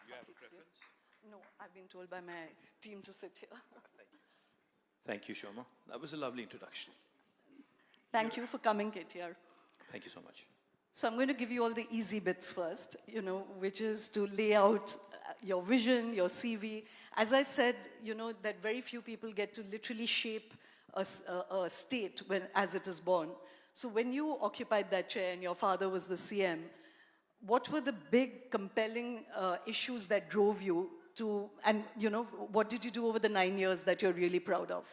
You have a preference? No, I've been told by my team to sit here. Thank you. Thank you, Shoma. That was a lovely introduction. Thank you for coming, KTR. Thank you so much. So I'm going to give you all the easy bits first, which is to lay out your vision, your CV. As I said, that very few people get to literally shape a state as it is born. So when you occupied that chair and your father was the CM, what were the big, compelling issues that drove you to, and what did you do over the 9 years that you're really proud of?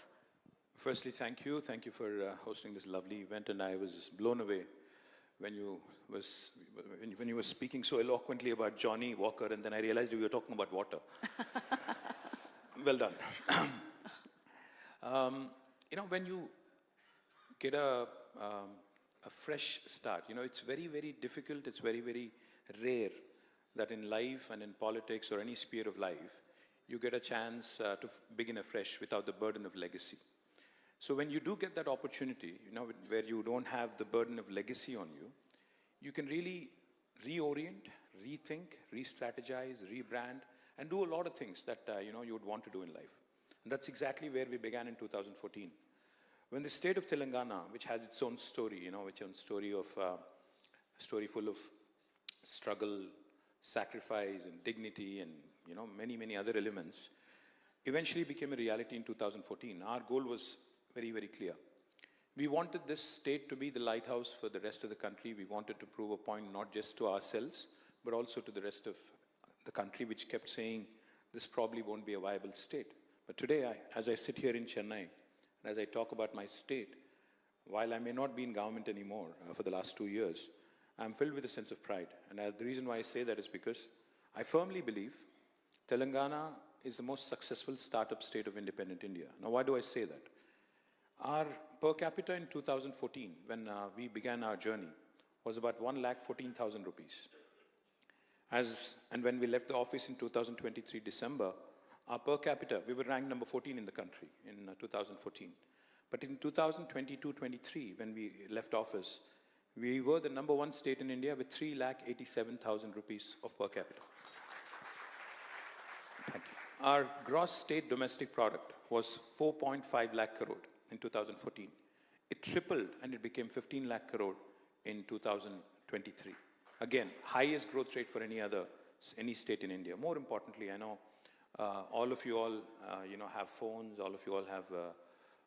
Firstly, thank you. Thank you for hosting this lovely event, and I was blown away when you were speaking so eloquently about Johnny Walker, and then I realized you were talking about water. Well done. When you get a fresh start, it's very, very difficult. It's very, very rare that in life and in politics or any sphere of life, you get a chance to begin afresh without the burden of legacy. So when you do get that opportunity, where you don't have the burden of legacy on you, you can really reorient, rethink, re-strategize, rebrand, and do a lot of things that you would want to do in life. And that's exactly where we began in 2014. When the state of Telangana, which has its own story, which is a story full of struggle, sacrifice, and dignity, and many, many other elements, eventually became a reality in 2014. Our goal was very, very clear. We wanted this state to be the lighthouse for the rest of the country. We wanted to prove a point not just to ourselves, but also to the rest of the country, which kept saying, this probably won't be a viable state. But today, as I sit here in Chennai, and as I talk about my state, while I may not be in government anymore for the last 2 years, I'm filled with a sense of pride. And the reason why I say that is because I firmly believe Telangana is the most successful startup state of independent India. Now, why do I say that? Our per capita in 2014, when we began our journey, was about 1,14,000 rupees. And when we left the office in 2023 December, our per capita, we were ranked number 14 in the country in 2014. But in 2022-23, when we left office, we were the number 1 state in India with 3,87,000 rupees of per capita. Thank you. Our gross state domestic product was 4.5 lakh crore in 2014. It tripled and it became 15 lakh crore in 2023. Again, highest growth rate for any state in India. More importantly, I know all of you have phones, all of you all have,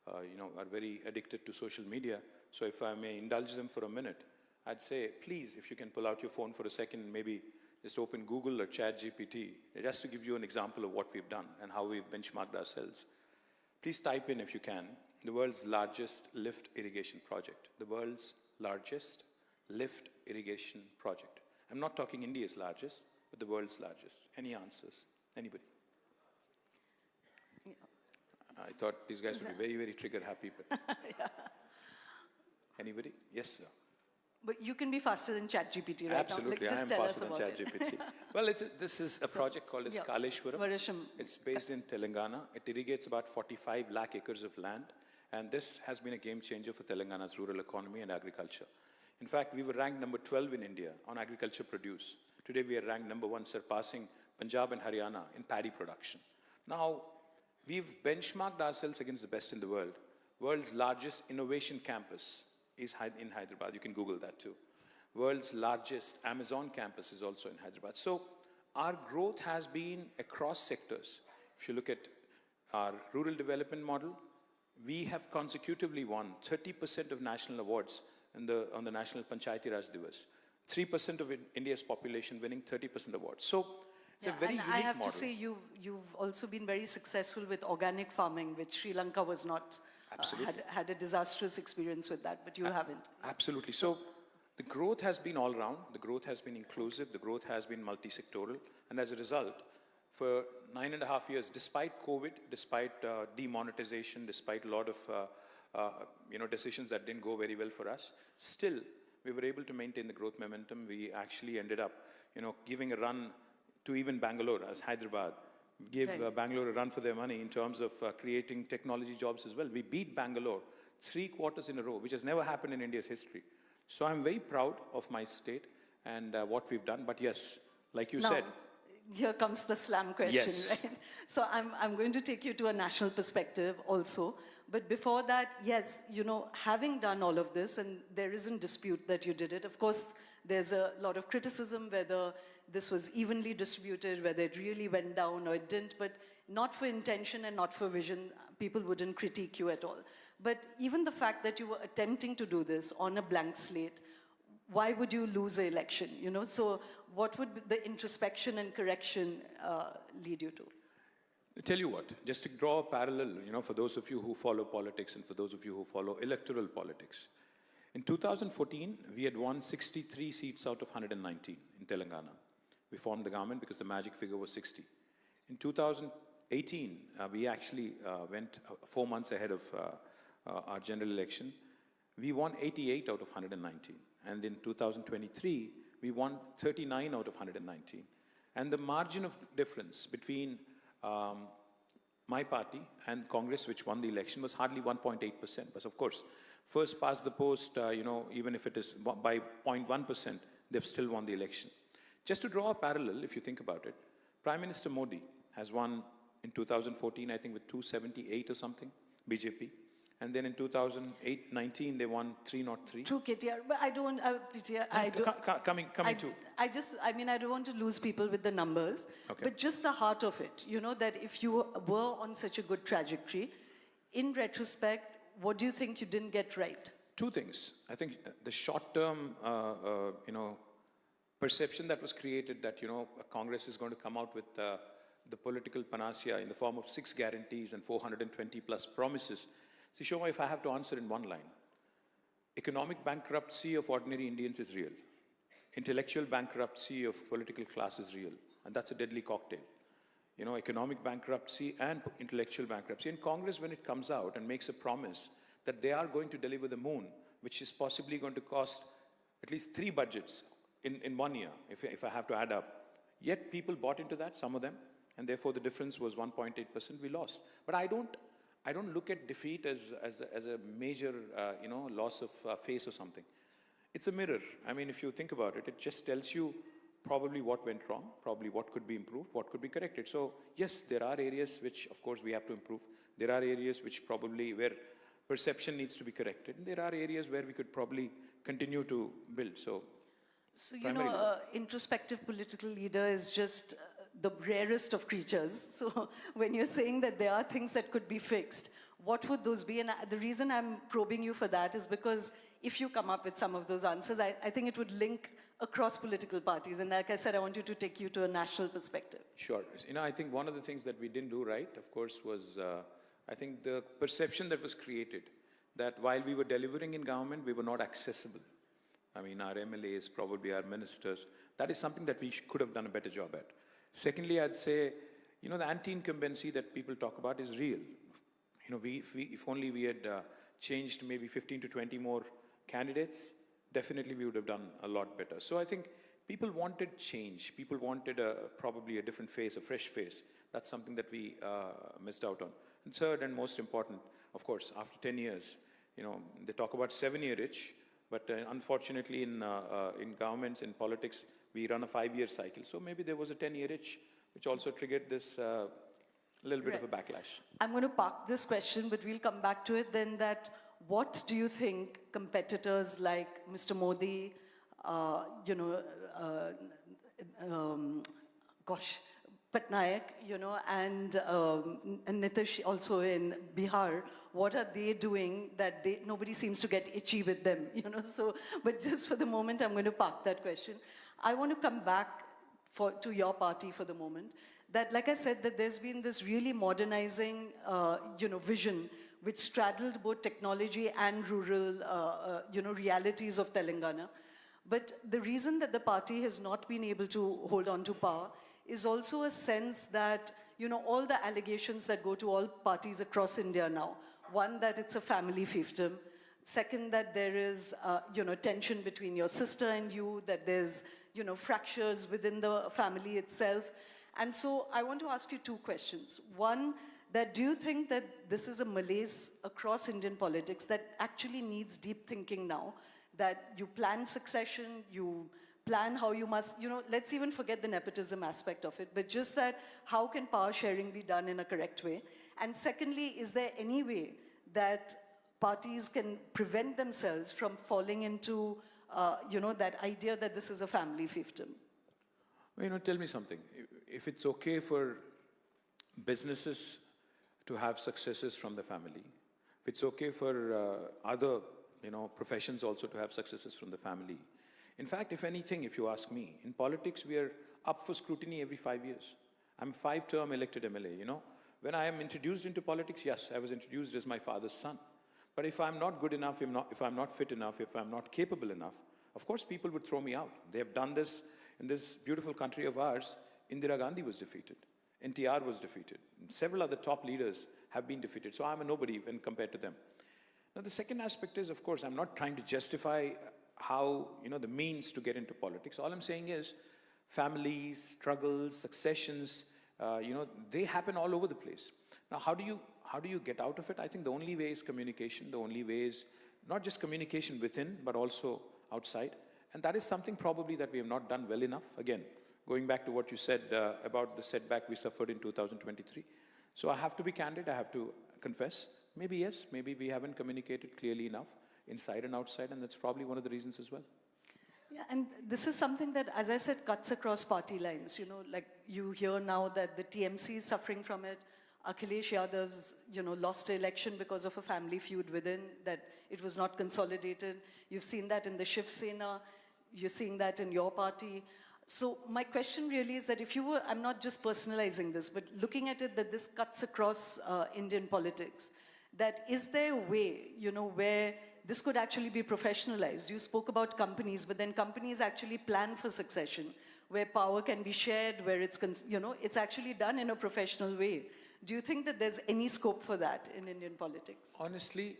are very addicted to social media. So if I may indulge them for a minute, I'd say, please, if you can pull out your phone for a second, maybe just open Google or ChatGPT, just to give you an example of what we've done and how we've benchmarked ourselves. Please type in, if you can, the world's largest lift irrigation project. The world's largest lift irrigation project. I'm not talking India's largest, but the world's largest. Any answers? Anybody? Yeah. I thought these guys would be very, very trigger happy, but... Yeah. Anybody? Yes, sir. But you can be faster than ChatGPT right Absolutely, now. I am faster than ChatGPT. Well, this is a project called as Kaleshwaram. It's based in Telangana. It irrigates about 45 lakh acres of land. And this has been a game changer for Telangana's rural economy and agriculture. In fact, we were ranked number 12 in India on agriculture produce. Today, we are ranked number 1, surpassing Punjab and Haryana in paddy production. Now, we've benchmarked ourselves against the best in the world. World's largest innovation campus is in Hyderabad. You can Google that too. World's largest Amazon campus is also in Hyderabad. So our growth has been across sectors. If you look at our rural development model, we have consecutively won 30% of national awards on the National Panchayati Raj Divas. 3% of India's population winning 30% awards. So it's a very unique model. I have to say, you've also been very successful with organic farming, which Sri Lanka was not. Absolutely. Had a disastrous experience with that, but you haven't. Absolutely. So the growth has been all round. The growth has been inclusive. The growth has been multi-sectoral. And as a result, for 9.5 years, despite COVID, despite demonetization, despite a lot of decisions that didn't go very well for us, still we were able to maintain the growth momentum. We actually ended up, giving a run to even Bangalore as Hyderabad. Gave Bangalore a run for their money in terms of creating technology jobs as well. We beat Bangalore 3 quarters in a row, which has never happened in India's history. So I'm very proud of my state and what we've done. But yes, like you said, here comes the slam question, Yes. right? So I'm going to take you to a national perspective also. But before that, yes, having done all of this, and there isn't dispute that you did it. Of course, there's a lot of criticism whether this was evenly distributed, whether it really went down or it didn't, but not for intention and not for vision, people wouldn't critique you at all. But even the fact that you were attempting to do this on a blank slate, why would you lose an election? So what would the introspection and correction lead you to? I tell you what, just to draw a parallel, for those of you who follow politics and for those of you who follow electoral politics. In 2014, we had won 63 seats out of 119 in Telangana. We formed the government because the magic figure was 60. In 2018, we actually went 4 months ahead of our general election. We won 88 out of 119. And in 2023, we won 39 out of 119. And the margin of difference between my party and Congress, which won the election, was hardly 1.8%. But of course, first past the post, even if it is by 0.1%, they've still won the election. Just to draw a parallel, if you think about it, Prime Minister Modi has won in 2014, I think with 278 or something, BJP. And then in 2008-19, they won 303. True, KTR, but I don't, KTR, I don't... Coming to... I don't want to lose people with the numbers, okay. But just the heart of it, that if you were on such a good trajectory, in retrospect, what do you think you didn't get right? Two things. I think the short-term, perception that was created that, Congress is going to come out with the political panacea in the form of 6 guarantees and 420 plus promises. See, Shoma, if I have to answer in one line, economic bankruptcy of ordinary Indians is real. Intellectual bankruptcy of political class is real. And that's a deadly cocktail. Economic bankruptcy and intellectual bankruptcy. And Congress, when it comes out and makes a promise that they are going to deliver the moon, which is possibly going to cost at least 3 budgets in 1 year, if I have to add up. Yet people bought into that, some of them, and therefore the difference was 1.8%, we lost. But I don't look at defeat as a major, loss of face or something. It's a mirror. I mean, if you think about it, it just tells you probably what went wrong, probably what could be improved, what could be corrected. So yes, there are areas which, of course, we have to improve. There are areas which probably where perception needs to be corrected. And there are areas where we could probably continue to build. So introspective political leader is just the rarest of creatures. So when you're saying that there are things that could be fixed, what would those be? And the reason I'm probing you for that is because if you come up with some of those answers, I think it would link across political parties. And like I said, I want you to take you to a national perspective. Sure. I think one of the things that we didn't do right, of course, was I think the perception that was created that while we were delivering in government, we were not accessible. I mean, our MLAs, probably our ministers, that is something that we could have done a better job at. Secondly, I'd say, the anti-incumbency that people talk about is real. If only we had changed maybe 15 to 20 more candidates, definitely we would have done a lot better. So I think people wanted change. People wanted probably a different face, a fresh face. That's something that we missed out on. And third and most important, of course, after 10 years, they talk about 7-year itch, but unfortunately in governments, in politics, we run a 5-year cycle. So maybe there was a 10-year itch, which also triggered this little bit of a backlash. I'm going to park this question, but we'll come back to it then. That what do you think competitors like Mr. Modi, Patnaik, and Nitish also in Bihar, what are they doing that nobody seems to get itchy with them, So, but just for the moment, I'm going to park that question. I want to come back to your party for the moment. That, like I said, that there's been this really modernizing, vision which straddled both technology and rural, realities of Telangana. But the reason that the party has not been able to hold on to power is also a sense that, all the allegations that go to all parties across India now. One, that it's a family fiefdom. Second, that there is, tension between your sister and you, that there's, fractures within the family itself. And so I want to ask you 2 questions. One, that do you think that this is a malaise across Indian politics that actually needs deep thinking now? That you plan succession, you plan how you must, let's even forget the nepotism aspect of it, but just that how can power sharing be done in a correct way? And secondly, is there any way that parties can prevent themselves from falling into, that idea that this is a family fiefdom? Well, tell me something. If it's okay for businesses to have successes from the family, if it's okay for other, professions also to have successes from the family. In fact, if anything, if you ask me, in politics, we are up for scrutiny every 5 years. I'm 5-term elected MLA, When I am introduced into politics, yes, I was introduced as my father's son. But if I'm not good enough, if I'm not fit enough, if I'm not capable enough, of course people would throw me out. They have done this in this beautiful country of ours. Indira Gandhi was defeated. NTR was defeated. Several other top leaders have been defeated. So I'm a nobody when compared to them. Now, the second aspect is, of course, I'm not trying to justify how, the means to get into politics. All I'm saying is families, struggles, successions, they happen all over the place. Now, how do you get out of it? I think the only way is communication. The only way is not just communication within, but also outside. And that is something probably that we have not done well enough. Again, going back to what you said about the setback we suffered in 2023. So I have to be candid. I have to confess. Maybe yes, maybe we haven't communicated clearly enough inside and outside, and that's probably one of the reasons as well. Yeah, and this is something that, as I said, cuts across party lines. Like you hear now that the TMC is suffering from it. Akhilesh Yadav's, lost the election because of a family feud within, that it was not consolidated. You've seen that in the Shiv Sena. You're seeing that in your party. So my question really is that if you were, I'm not just personalizing this, but looking at it that this cuts across Indian politics, that is there a way, where this could actually be professionalized? You spoke about companies, but then companies actually plan for succession, where power can be shared, where it's, it's actually done in a professional way. Do you think that there's any scope for that in Indian politics? Honestly,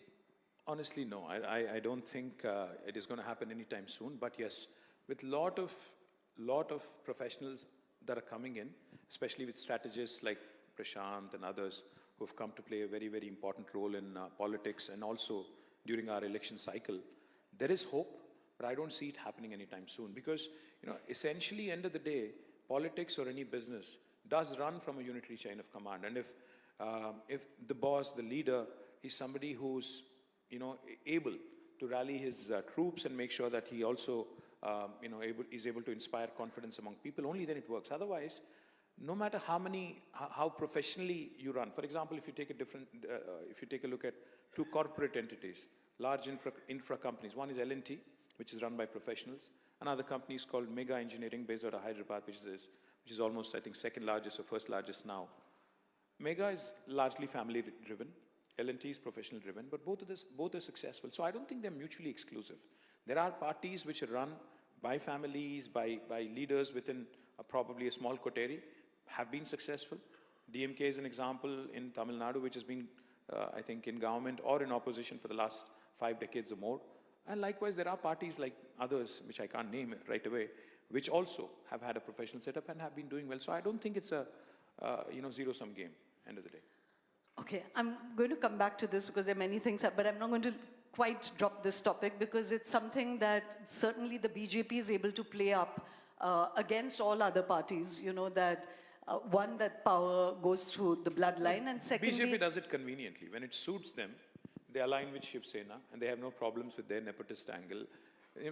no. I don't think it is going to happen anytime soon. But yes, with lot of professionals that are coming in, especially with strategists like Prashant and others who have come to play a very, very important role in politics and also during our election cycle, there is hope, but I don't see it happening anytime soon because, essentially, end of the day, politics or any business does run from a unitary chain of command. And if the boss, the leader, is somebody who's, able to rally his troops and make sure that he also, is able to inspire confidence among people, only then it works. Otherwise, no matter how professionally you run. For example, if you take a look at two corporate entities, large infra companies. One is L&T, which is run by professionals. Another company is called Mega Engineering, based out of Hyderabad, which is almost, I think, second largest or first largest now. Mega is largely family driven. L&T is professional driven, but both are successful. So I don't think they're mutually exclusive. There are parties which are run by families, by leaders within probably a small coterie, have been successful. DMK is an example in Tamil Nadu, which has been, I think, in government or in opposition for the last 5 decades or more. And likewise, there are parties like others, which I can't name right away, which also have had a professional setup and have been doing well. So I don't think it's a, zero-sum game, end of the day. Okay, I'm going to come back to this because there are many things, but I'm not going to quite drop this topic because it's something that certainly the BJP is able to play up against all other parties, that one, that power goes through the bloodline, and secondly... BJP does it conveniently. When it suits them, they align with Shiv Sena, and they have no problems with their nepotist angle.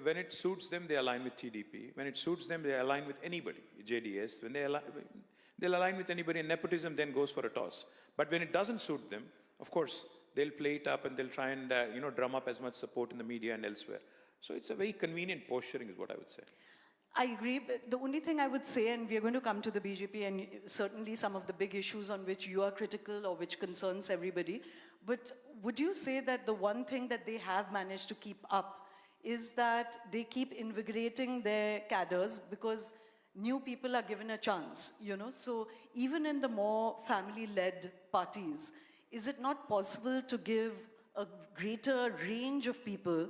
When it suits them, they align with TDP. When it suits them, they align with anybody, JDS. When they'll align with anybody, and nepotism then goes for a toss. But when it doesn't suit them, of course, they'll play it up and they'll try and, drum up as much support in the media and elsewhere. So it's a very convenient posturing is what I would say. I agree, but the only thing I would say, and we're going to come to the BJP and certainly some of the big issues on which you are critical or which concerns everybody, but would you say that the one thing that they have managed to keep up is that they keep invigorating their cadres because new people are given a chance, So even in the more family-led parties, is it not possible to give a greater range of people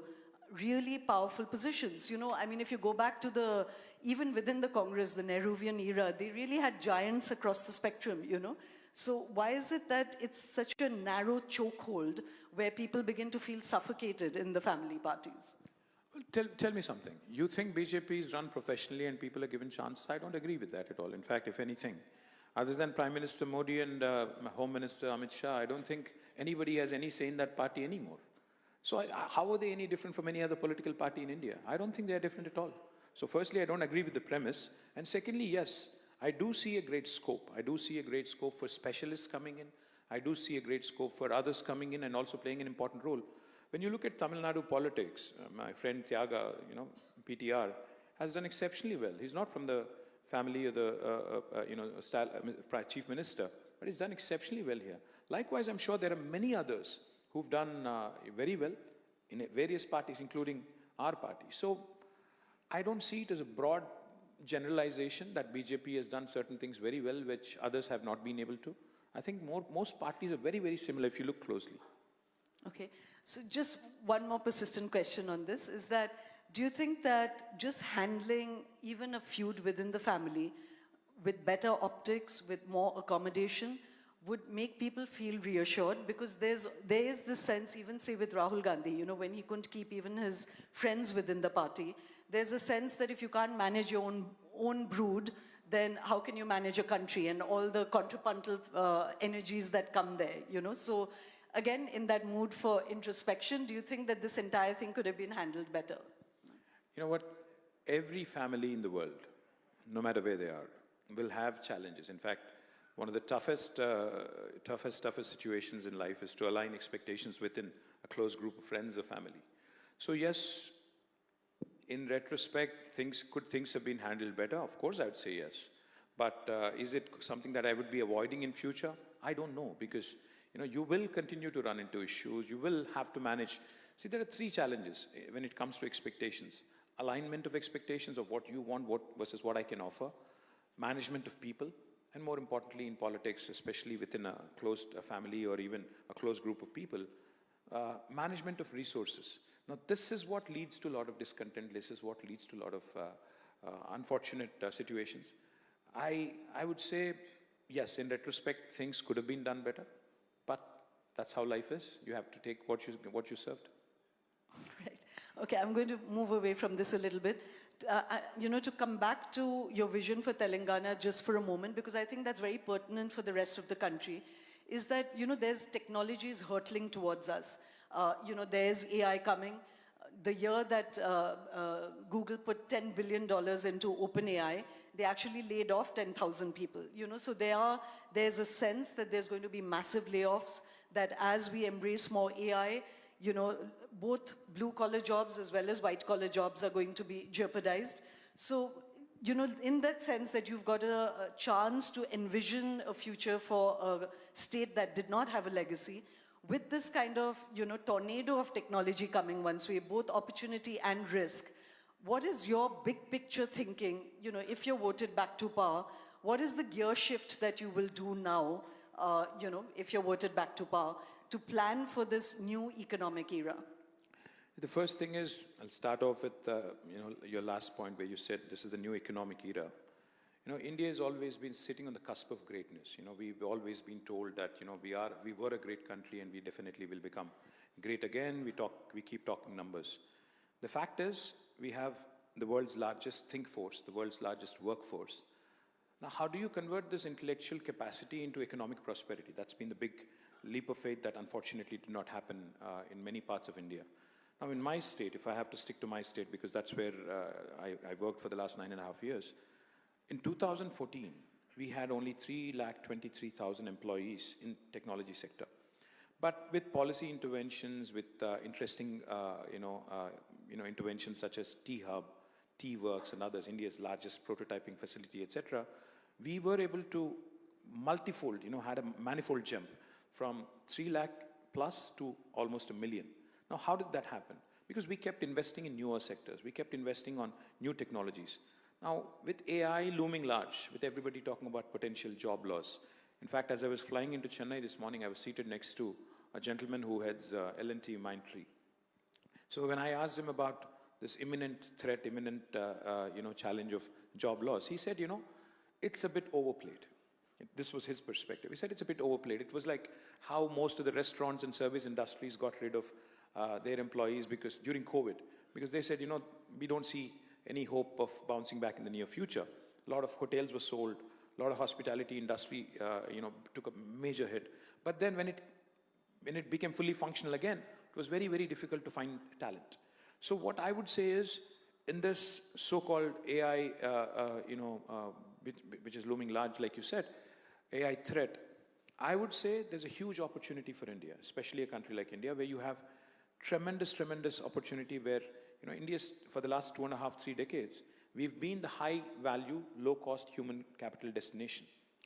really powerful positions? If you go back to even within the Congress, the Nehruvian era, they really had giants across the spectrum, So why is it that it's such a narrow chokehold where people begin to feel suffocated in the family parties? Tell me something. You think BJP is run professionally and people are given chances? I don't agree with that at all. In fact, if anything, other than Prime Minister Modi and Home Minister Amit Shah, I don't think anybody has any say in that party anymore. So how are they any different from any other political party in India? I don't think they are different at all. So firstly, I don't agree with the premise. And secondly, yes, I do see a great scope. I do see a great scope for specialists coming in. I do see a great scope for others coming in and also playing an important role. When you look at Tamil Nadu politics, my friend Tyaga, PTR, has done exceptionally well. He's not from the family of the, chief minister, but he's done exceptionally well here. Likewise, I'm sure there are many others who've done very well in various parties, including our party. So I don't see it as a broad generalization that BJP has done certain things very well, which others have not been able to. I think most parties are very, very similar if you look closely. Okay, so just one more persistent question on this is that, do you think that just handling even a feud within the family with better optics, with more accommodation, would make people feel reassured? Because there is this sense, even say with Rahul Gandhi, when he couldn't keep even his friends within the party, there's a sense that if you can't manage your own brood, then how can you manage a country and all the contrapuntal energies that come there, So again, in that mood for introspection, do you think that this entire thing could have been handled better? You know what? Every family in the world, no matter where they are, will have challenges. In fact, one of the toughest situations in life is to align expectations within a close group of friends or family. So yes, in retrospect, could things have been handled better? Of course, I would say yes. But is it something that I would be avoiding in future? I don't know, because you will continue to run into issues. You will have to manage. See, there are three challenges when it comes to expectations. Alignment of expectations of what you want versus what I can offer. Management of people. And more importantly, in politics, especially within a closed family or even a close group of people, management of resources. Now, this is what leads to a lot of discontent. This is what leads to a lot of unfortunate situations. I would say, yes, in retrospect, things could have been done better. But that's how life is. You have to take what you served. Right. Okay, I'm going to move away from this a little bit. To come back to your vision for Telangana just for a moment, because I think that's very pertinent for the rest of the country, is that, there's technologies hurtling towards us. There's AI coming. The year that Google put $10 billion into OpenAI, they actually laid off 10,000 people. So there's a sense that there's going to be massive layoffs, that as we embrace more AI, both blue-collar jobs as well as white-collar jobs are going to be jeopardized. So, in that sense that you've got a chance to envision a future for a state that did not have a legacy, with this kind of, tornado of technology coming once way, both opportunity and risk, what is your big picture thinking, if you're voted back to power, what is the gear shift that you will do now, if you're voted back to power, to plan for this new economic era? The first thing is, I'll start off with, your last point where you said this is a new economic era. India has always been sitting on the cusp of greatness. We've always been told that, we were a great country and we definitely will become great again. We keep talking numbers. The fact is, we have the world's largest think force, the world's largest workforce. Now, how do you convert this intellectual capacity into economic prosperity? That's been the big leap of faith that unfortunately did not happen in many parts of India. Now, in my state, if I have to stick to my state, because that's where I worked for the last 9.5 years, in 2014, we had only 323,000 employees in technology sector. But with policy interventions, with interesting, interventions such as T-Hub, T-Works and others, India's largest prototyping facility, etc., we were able to multifold, had a manifold jump from 3 lakh plus to almost 1 million. Now, how did that happen? Because we kept investing in newer sectors. We kept investing on new technologies. Now, with AI looming large, with everybody talking about potential job loss. In fact, as I was flying into Chennai this morning, I was seated next to a gentleman who heads L&T Mindtree. So when I asked him about this imminent threat, challenge of job loss, he said, it's a bit overplayed. This was his perspective. He said it's a bit overplayed. It was like how most of the restaurants and service industries got rid of their employees because during COVID, because they said, we don't see any hope of bouncing back in the near future. A lot of hotels were sold, a lot of hospitality industry, took a major hit. But then when it became fully functional again, it was very, very difficult to find talent. So what I would say is, in this so-called AI, which is looming large, like you said, AI threat, I would say there's a huge opportunity for India, especially a country like India, where you have tremendous, tremendous opportunity where, India's, for the last 2.5, 3 decades, we've been the high-value, low-cost human capital destination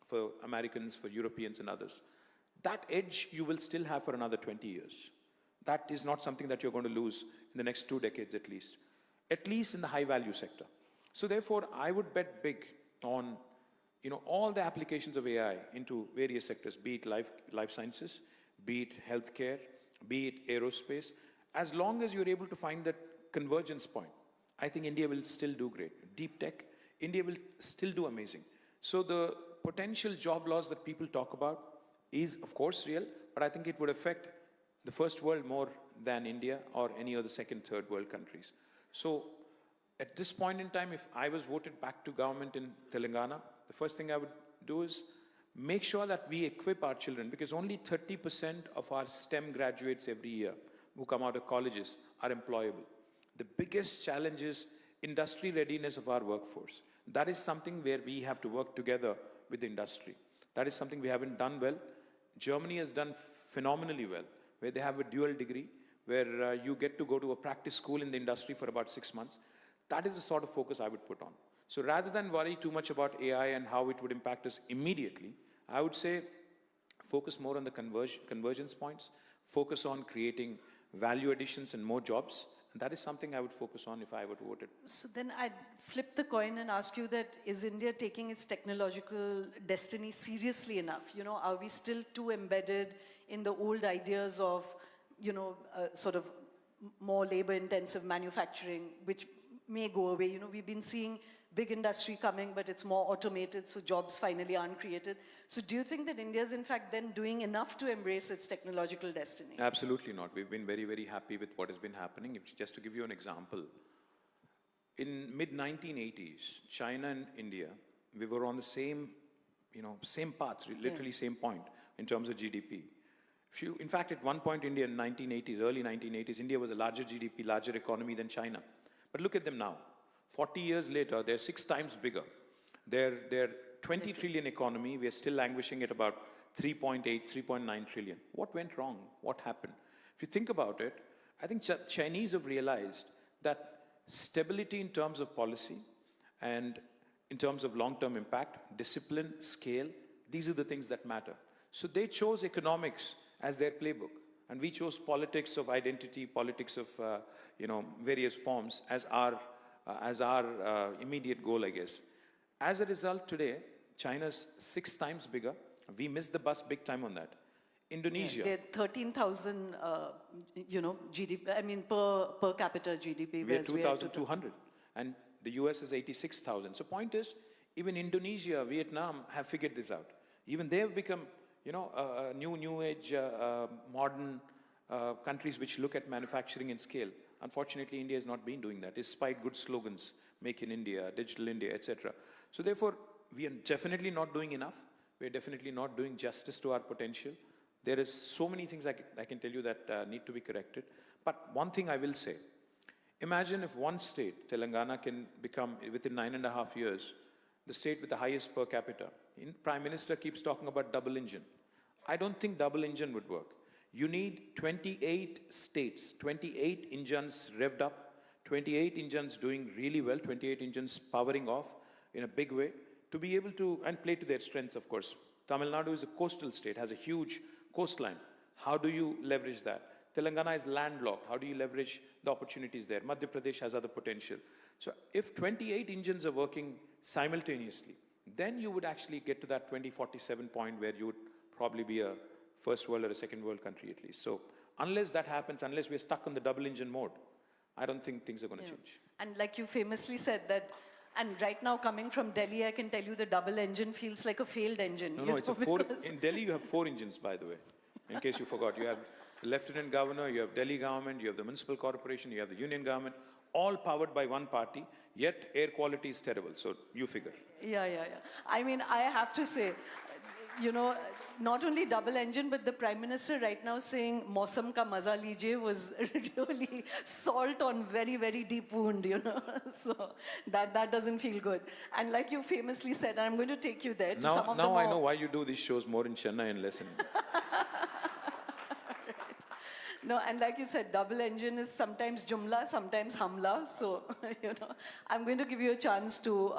for Americans, for Europeans and others. That edge you will still have for another 20 years. That is not something that you're going to lose in the next 2 decades at least in the high-value sector. So therefore, I would bet big on all the applications of AI into various sectors, be it life sciences, be it healthcare, be it aerospace. As long as you're able to find that convergence point, I think India will still do great. Deep tech, India will still do amazing. So the potential job loss that people talk about is, of course, real, but I think it would affect the first world more than India or any other second, third world countries. So at this point in time, if I was voted back to government in Telangana, the first thing I would do is make sure that we equip our children, because only 30% of our STEM graduates every year who come out of colleges are employable. The biggest challenge is industry readiness of our workforce. That is something where we have to work together with the industry. That is something we haven't done well. Germany has done phenomenally well, where they have a dual degree, where you get to go to a practice school in the industry for about 6 months. That is the sort of focus I would put on. So rather than worry too much about AI and how it would impact us immediately, I would say focus more on the convergence points, focus on creating value additions and more jobs. And that is something I would focus on if I were to vote it. So then I'd flip the coin and ask you that, is India taking its technological destiny seriously enough? Are we still too embedded in the old ideas of, sort of more labor-intensive manufacturing, which may go away? We've been seeing big industry coming, but it's more automated, so jobs finally aren't created. So do you think that India is in fact then doing enough to embrace its technological destiny? Absolutely not. We've been very, very happy with what has been happening. Just to give you an example, in mid-1980s, China and India, we were on the same path, literally same point in terms of GDP. In fact, at one point, India in early 1980s, India was a larger GDP, larger economy than China. But look at them now. 40 years later, they're 6 times bigger. They're 20 trillion economy. We are still languishing at about 3.8, 3.9 trillion. What went wrong? What happened? If you think about it, I think Chinese have realized that stability in terms of policy and in terms of long-term impact, discipline, scale, these are the things that matter. So they chose economics as their playbook. And we chose politics of identity, politics of various forms as our immediate goal, I guess. As a result, today, China's 6 times bigger. We missed the bus big time on that. Indonesia. They're 13,000, GDP, I mean, per capita GDP. We are 2,200. And the US is 86,000. So point is, even Indonesia, Vietnam have figured this out. Even they have become, new age, modern countries which look at manufacturing and scale. Unfortunately, India has not been doing that, despite good slogans, Make in India, Digital India, etc. So therefore, we are definitely not doing enough. We are definitely not doing justice to our potential. There is so many things I can tell you that need to be corrected. But one thing I will say, imagine if one state, Telangana, can become, within 9.5 years, the state with the highest per capita. Prime Minister keeps talking about double engine. I don't think double engine would work. You need 28 states, 28 engines revved up, 28 engines doing really well, 28 engines powering off in a big way, to be able to, and play to their strengths, of course. Tamil Nadu is a coastal state, has a huge coastline. How do you leverage that? Telangana is landlocked. How do you leverage the opportunities there? Madhya Pradesh has other potential. So if 28 engines are working simultaneously, then you would actually get to that 2047 point where you would probably be a first world or a second world country at least. So unless that happens, unless we're stuck on the double engine mode, I don't think things are going to change. And like you famously said that, and right now coming from Delhi, I can tell you the double engine feels like a failed engine. No, it's a 4, in Delhi you have 4 engines, by the way. in case you forgot. You have the Lieutenant Governor, you have Delhi government, you have the municipal corporation, you have the union government, all powered by one party, yet air quality is terrible. So you figure. Yeah. I mean, I have to say, you know, not only double engine, but the Prime Minister right now saying "Mausam ka maza lijiye" was really salt on very, very deep wound, you know. So that doesn't feel good. And like you famously said, and I'm going to take you there to some of the Now more... I know why you do these shows more in Chennai and less in... No, and like you said, double engine is sometimes jumla, sometimes hamla. So, you know, I'm going to give you a chance to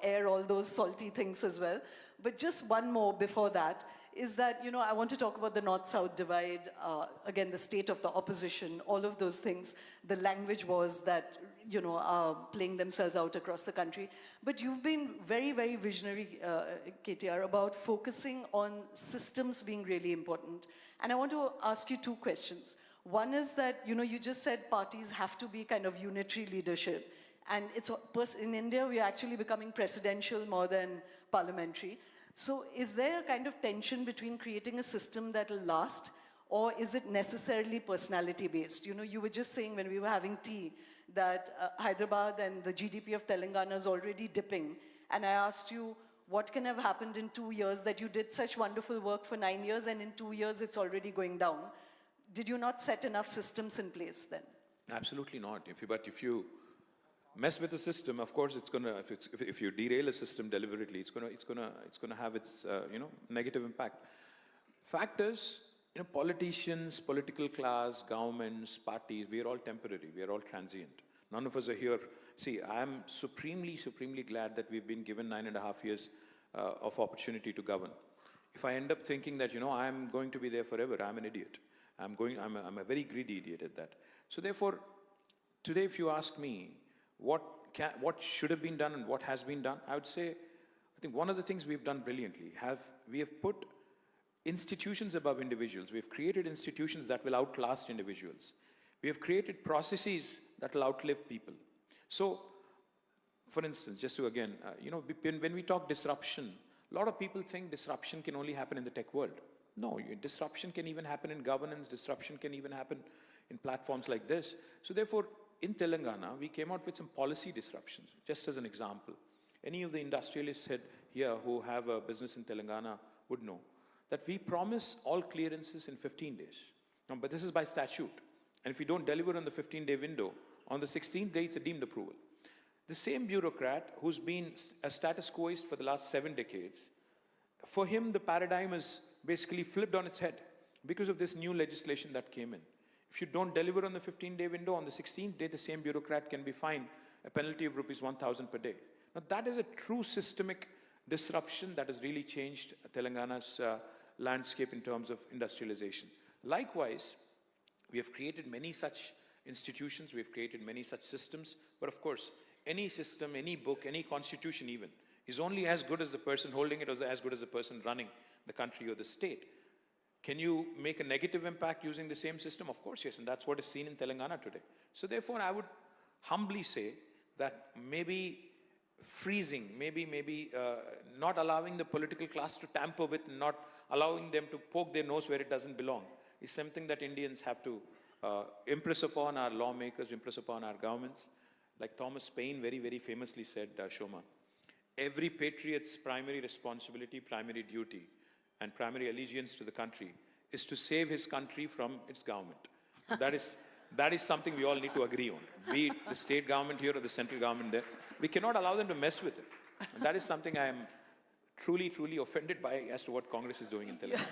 air all those salty things as well. But just one more before that is that, you know, I want to talk about the North-South divide, again, the state of the opposition, all of those things, the language wars that, you know, are playing themselves out across the country. But you've been very, very visionary, KTR, about focusing on systems being really important. And I want to ask you two questions. One is that, you know, you just said parties have to be kind of unitary leadership. And it's in India, we are actually becoming presidential more than parliamentary. So is there a kind of tension between creating a system that will last, or is it necessarily personality-based? You know, you were just saying when we were having tea that Hyderabad and the GDP of Telangana is already dipping. And I asked you, what can have happened in 2 years that you did such wonderful work for 9 years and in 2 years it's already going down? Did you not set enough systems in place then? Absolutely not. But if you mess with the system, of course, it's gonna. If you derail a system deliberately, it's gonna have its negative impact. Fact is, you know, politicians, political class, governments, parties, we are all temporary. We are all transient. None of us are here. See, I am supremely glad that we've been given 9.5 years of opportunity to govern. If I end up thinking that, you know, I'm going to be there forever, I'm an idiot. I'm a very greedy idiot at that. So therefore, today, if you ask me what should have been done and what has been done, I would say, I think one of the things we've done brilliantly, we have put institutions above individuals. We've created institutions that will outlast individuals. We have created processes that will outlive people. So, for instance, just to again, when we talk disruption, a lot of people think disruption can only happen in the tech world. No, disruption can even happen in governance, disruption can even happen in platforms like this. So therefore, in Telangana, we came out with some policy disruptions, just as an example. Any of the industrialists here who have a business in Telangana would know that we promise all clearances in 15 days. But this is by statute. And if you don't deliver on the 15-day window, on the 16th day, it's a deemed approval. The same bureaucrat who's been a status quoist for the last 7 decades, for him, the paradigm is basically flipped on its head because of this new legislation that came in. If you don't deliver on the 15-day window, on the 16th day, the same bureaucrat can be fined a penalty of rupees 1,000 per day. Now, that is a true systemic disruption that has really changed Telangana's landscape in terms of industrialization. Likewise, we have created many such institutions, we have created many such systems, but of course, any system, any book, any constitution even, is only as good as the person holding it or as good as the person running the country or the state. Can you make a negative impact using the same system? Of course, yes, and that's what is seen in Telangana today. So therefore, I would humbly say that maybe freezing, maybe not allowing the political class to tamper with, not allowing them to poke their nose where it doesn't belong, is something that Indians have to impress upon our lawmakers, impress upon our governments. Like Thomas Paine very, very famously said, Shoma, every patriot's primary responsibility, primary duty, and primary allegiance to the country is to save his country from its government. That is something we all need to agree on, be it the state government here or the central government there. We cannot allow them to mess with it. And that is something I am truly offended by as to what Congress is doing in Telangana.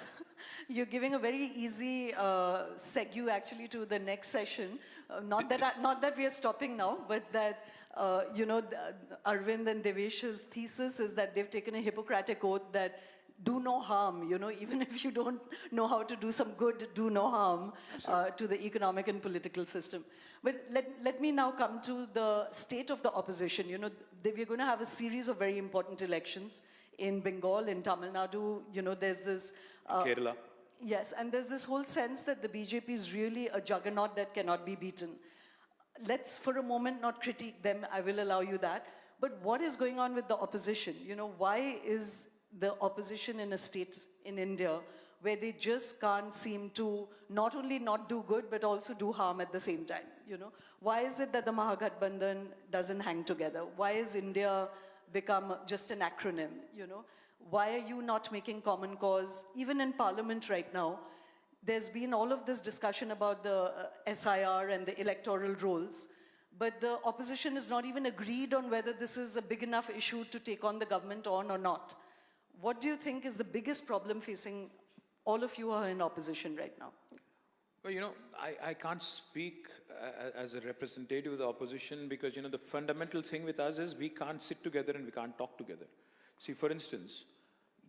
You're giving a very easy segue actually to the next session. Not that we are stopping now, but that Arvind and Devesh's thesis is that they've taken a Hippocratic oath that do no harm, even if you don't know how to do some good, do no harm to the economic and political system. But let me now come to the state of the opposition. We're going to have a series of very important elections in Bengal, in Tamil Nadu. There's this... Kerala. Yes, and there's this whole sense that the BJP is really a juggernaut that cannot be beaten. Let's, for a moment, not critique them. I will allow you that. But what is going on with the opposition? Why is the opposition in a state in India where they just can't seem to not only not do good, but also do harm at the same time, you know? Why is it that the Mahagathbandhan doesn't hang together? Why is India become just an acronym, you know? Why are you not making common cause? Even in Parliament right now, there's been all of this discussion about the SIR and the electoral rolls, but the opposition is not even agreed on whether this is a big enough issue to take on the government on or not. What do you think is the biggest problem facing all of you who are in opposition right now? Well, you know, I can't speak as a representative of the opposition because, you know, the fundamental thing with us is we can't sit together and we can't talk together. See, for instance,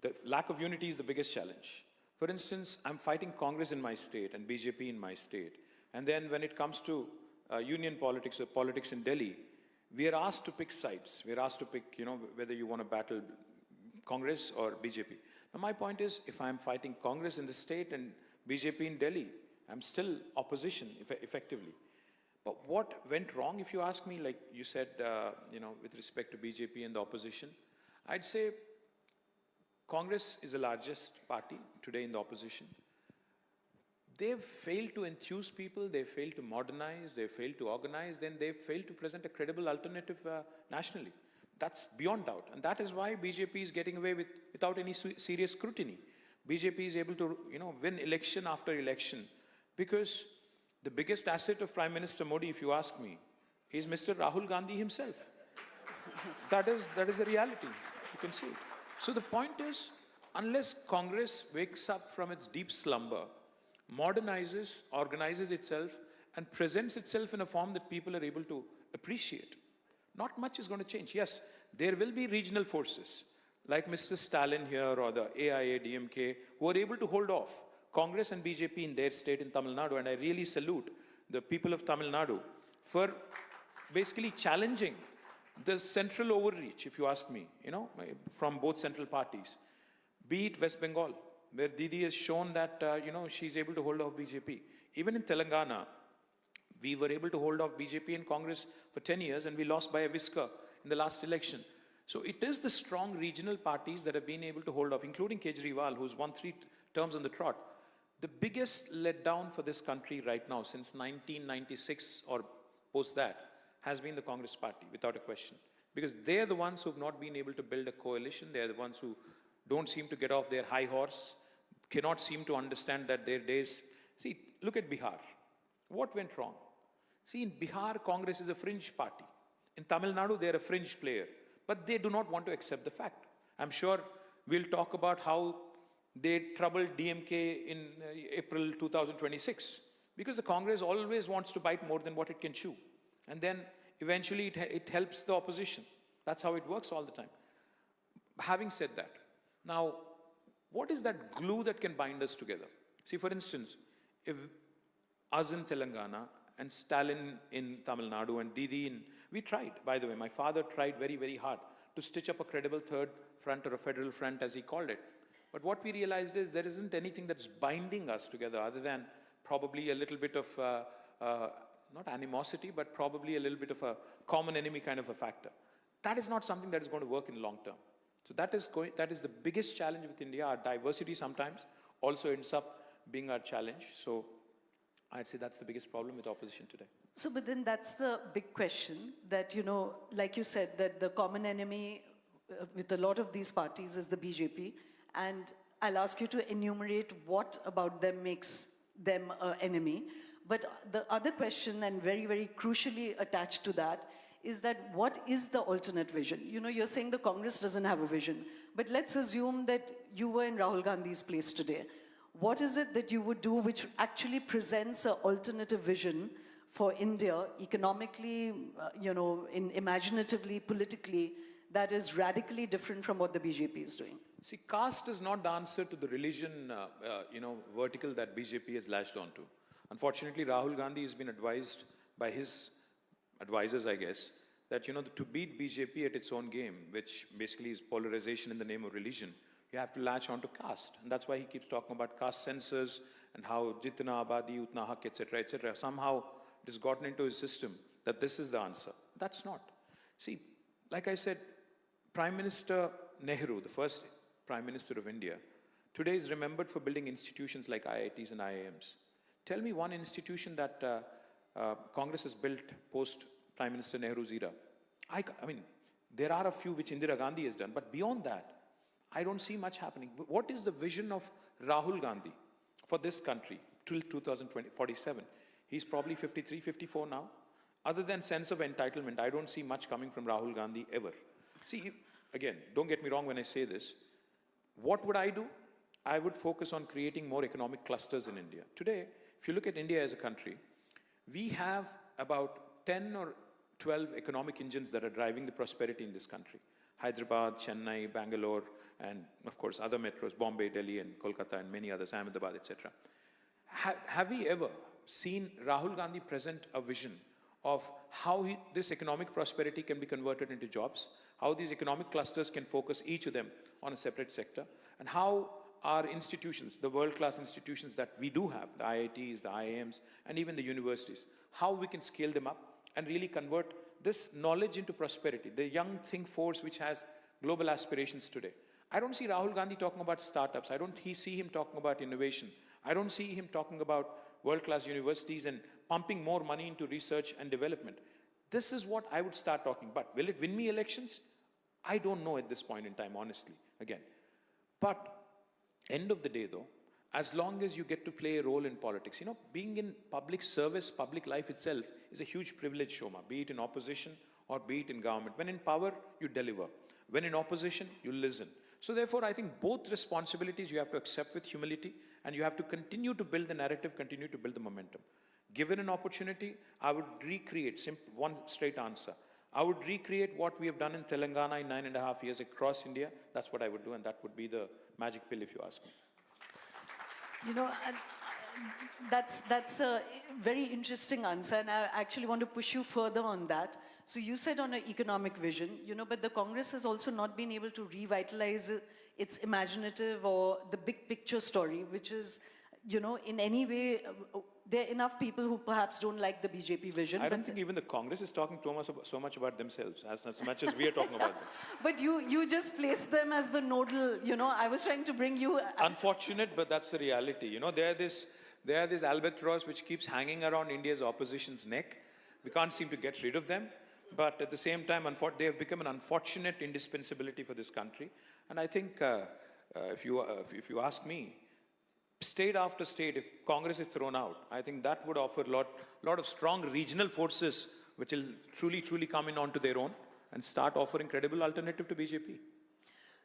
the lack of unity is the biggest challenge. For instance, I'm fighting Congress in my state and BJP in my state. And then when it comes to union politics or politics in Delhi, we are asked to pick sides. We are asked to pick, you know, whether you want to battle Congress or BJP. Now, my point is, if I'm fighting Congress in the state and BJP in Delhi, I'm still opposition, effectively. But what went wrong, if you ask me, like you said, you know, with respect to BJP and the opposition, I'd say Congress is the largest party today in the opposition. They've failed to enthuse people, they've failed to modernize, they've failed to organize, then they've failed to present a credible alternative nationally. That's beyond doubt. And that is why BJP is getting away without any serious scrutiny. BJP is able to, you know, win election after election because the biggest asset of Prime Minister Modi, if you ask me, is Mr. Rahul Gandhi himself. That is the reality. You can see it. So the point is, unless Congress wakes up from its deep slumber, modernizes, organizes itself, and presents itself in a form that people are able to appreciate, not much is going to change. Yes, there will be regional forces, like Mr. Stalin here or the AIA, DMK, who are able to hold off Congress and BJP in their state in Tamil Nadu, and I really salute the people of Tamil Nadu for basically challenging the central overreach, if you ask me, you know, from both central parties. Be it West Bengal, where Didi has shown that, you know, she's able to hold off BJP. Even in Telangana, we were able to hold off BJP and Congress for 10 years and we lost by a whisker in the last election. So it is the strong regional parties that have been able to hold off, including Kejriwal, who's won 3 terms on the trot. The biggest letdown for this country right now, since 1996 or post that, has been the Congress party, without a question. Because they're the ones who have not been able to build a coalition. They're the ones who don't seem to get off their high horse, cannot seem to understand that their days... See, look at Bihar. What went wrong? See, in Bihar, Congress is a fringe party. In Tamil Nadu, they're a fringe player. But they do not want to accept the fact. I'm sure we'll talk about how they troubled DMK in April 2026. Because the Congress always wants to bite more than what it can chew. And then eventually it helps the opposition. That's how it works all the time. Having said that, now, what is that glue that can bind us together? See, for instance, if us in Telangana and Stalin in Tamil Nadu and Didi in... We tried, by the way, my father tried very, very hard to stitch up a credible third front or a federal front, as he called it. But what we realized is there isn't anything that's binding us together other than probably a little bit of, not animosity, but probably a little bit of a common enemy kind of a factor. That is not something that is going to work in the long term. So that is the biggest challenge with India. Our diversity sometimes also ends up being our challenge. So I'd say that's the biggest problem with opposition today. So, but then that's the big question that, you know, like you said, that the common enemy with a lot of these parties is the BJP. And I'll ask you to enumerate what about them makes them an enemy. But the other question, and very, very crucially attached to that, is that what is the alternate vision? You know, you're saying the Congress doesn't have a vision. But let's assume that you were in Rahul Gandhi's place today. What is it that you would do which actually presents an alternative vision for India, economically, you know, imaginatively, politically, that is radically different from what the BJP is doing? See, caste is not the answer to the religion, you know, vertical that BJP has latched onto. Unfortunately, Rahul Gandhi has been advised by his advisors, I guess, that, you know, to beat BJP at its own game, which basically is polarization in the name of religion, you have to latch onto caste. And that's why he keeps talking about caste censors and how jitna abadi, utna haq, etc., etc. Somehow it has gotten into his system that this is the answer. That's not. See, like I said, Prime Minister Nehru, the first Prime Minister of India, today is remembered for building institutions like IITs and IIMs. Tell me one institution that Congress has built post Prime Minister Nehru's era. I mean, there are a few which Indira Gandhi has done, but beyond that, I don't see much happening. What is the vision of Rahul Gandhi for this country till 2047? He's probably 53, 54 now. Other than sense of entitlement, I don't see much coming from Rahul Gandhi ever. See, again, don't get me wrong when I say this. What would I do? I would focus on creating more economic clusters in India. Today, if you look at India as a country, we have about 10 or 12 economic engines that are driving the prosperity in this country. Hyderabad, Chennai, Bangalore, and of course other metros, Bombay, Delhi, and Kolkata, and many others, Ahmedabad, etc. Have we ever seen Rahul Gandhi present a vision of how this economic prosperity can be converted into jobs, how these economic clusters can focus each of them on a separate sector, and how our institutions, the world-class institutions that we do have, the IITs, the IIMs, and even the universities, how we can scale them up and really convert this knowledge into prosperity, the young think force which has global aspirations today. I don't see Rahul Gandhi talking about startups. I don't see him talking about innovation. I don't see him talking about world-class universities and pumping more money into research and development. This is what I would start talking about. Will it win me elections? I don't know at this point in time, honestly, again. But end of the day though, as long as you get to play a role in politics, you know, being in public service, public life itself is a huge privilege, Shoma, be it in opposition or be it in government. When in power, you deliver. When in opposition, you listen. So therefore, I think both responsibilities you have to accept with humility, and you have to continue to build the narrative, continue to build the momentum. Given an opportunity, I would recreate, one straight answer. I would recreate what we have done in Telangana in 9.5 years across India. That's what I would do, and that would be the magic pill if you ask me. You know, that's a very interesting answer, and I actually want to push you further on that. So you said on an economic vision, you know, but the Congress has also not been able to revitalize its imaginative or the big picture story, which is, you know, in any way, there are enough people who perhaps don't like the BJP vision. I don't think even the Congress is talking so much about themselves as much as we are talking about them. But you just place them as the nodal, you know, I was trying to bring you... Unfortunate, but that's the reality. You know, they are this albatross which keeps hanging around India's opposition's neck. We can't seem to get rid of them. But at the same time, they have become an unfortunate indispensability for this country. And I think, if you ask me, state after state, if Congress is thrown out, I think that would offer a lot of strong regional forces which will truly come in onto their own and start offering credible alternative to BJP.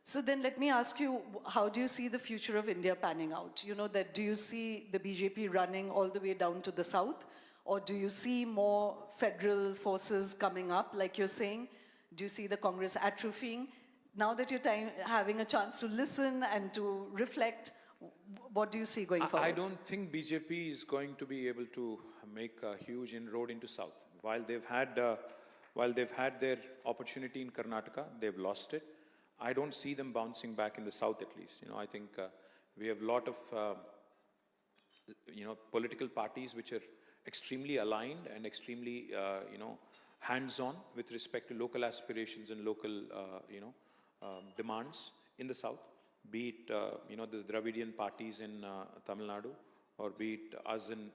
So then let me ask you, how do you see the future of India panning out? You know, that do you see the BJP running all the way down to the south? Or do you see more federal forces coming up, like you're saying? Do you see the Congress atrophying? Now that you're having a chance to listen and to reflect, what do you see going forward? I don't think BJP is going to be able to make a huge inroad into South. While they've had their opportunity in Karnataka, they've lost it. I don't see them bouncing back in the South, at least. You know, I think we have a lot of political parties which are extremely aligned and extremely hands-on with respect to local aspirations and local demands in the South. Be it the Dravidian parties in Tamil Nadu, or be it us in